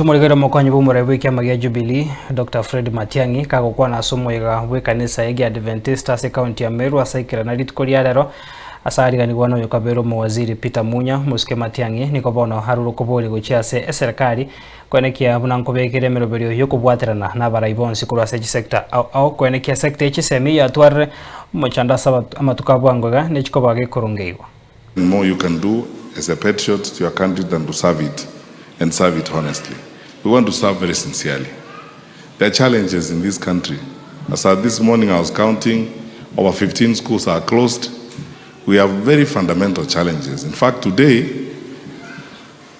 Tumurigera mukonyi bumure kiama gia Jubilee Dr. Fred Matiang'i kagukwa na somwega we kanisa ya Adventista se county ya Meru asaikira na ritkoria rero asariganirwa no yokabero mawaziri Peter Munya muske Matiang'i niko bono haruru kubuli guchiase serikali kwenekia bunankobekere meroberio yokobwaterana na baraibonsi kurwa se Esekta au kwenekia sekta echisemi yatware mochanda sabat amatukabwangwega nechikobage Korongeiyia. More you can do as a patriot to your country than to serve it, and serve it honestly. We want to serve very sincerely. There are challenges in this country. As of this morning I was counting, over 15 schools are closed. We have very fundamental challenges. In fact, today,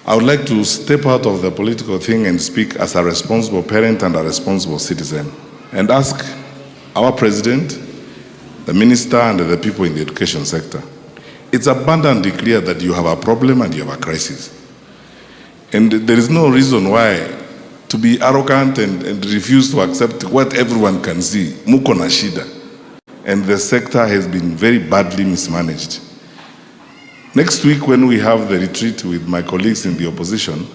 I would like to step out of the political thing and speak as a responsible parent and a responsible citizen, and ask our president, the minister, and the people in the education sector. It's abundantly clear that you have a problem and you have a crisis. And there is no reason why to be arrogant and refuse to accept what everyone can see. Muko na shida. And the sector has been very badly mismanaged. Next week, when we have the retreat with my colleagues in the opposition,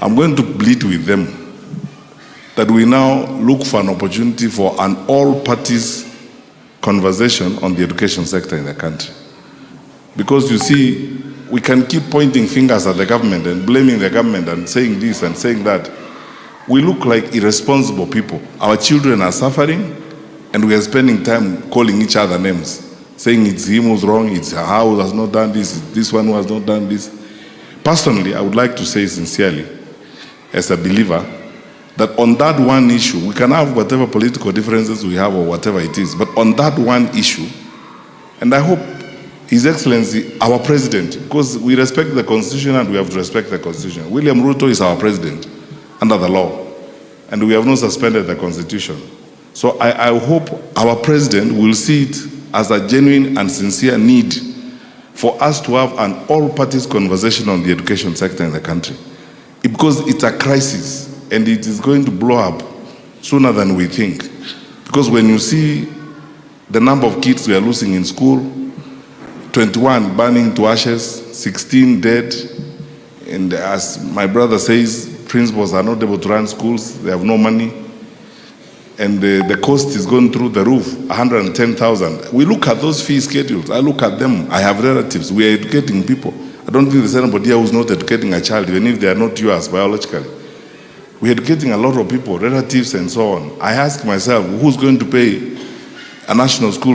I'm going to plead with them that we now look for an opportunity for an all-parties conversation on the education sector in the country. Because you see, we can keep pointing fingers at the government and blaming the government and saying this and saying that. We look like irresponsible people. Our children are suffering, and we are spending time calling each other names, saying it's him who's wrong, it's her who has not done this, this one who has not done this. Personally, I would like to say sincerely, as a believer, that on that one issue, we can have whatever political differences we have or whatever it is, but on that one issue, and I hope His Excellency, our President, because we respect the Constitution and we have to respect the Constitution. William Ruto is our President under the law, and we have not suspended the Constitution. So I hope our President will see it as a genuine and sincere need for us to have an all-parties conversation on the education sector in the country. Because it's a crisis, and it is going to blow up sooner than we think. Because when you see the number of kids we are losing in school, 21 burning to ashes, 16 dead, and as my brother says, principals are not able to run schools, they have no money, and the cost is going through the roof, 110,000. We look at those fee schedules, I look at them, I have relatives, we are educating people. I don't think there's anybody here who's not educating a child, even if they are not yours biologically. We're educating a lot of people, relatives and so on. I ask myself, who's going to pay a national school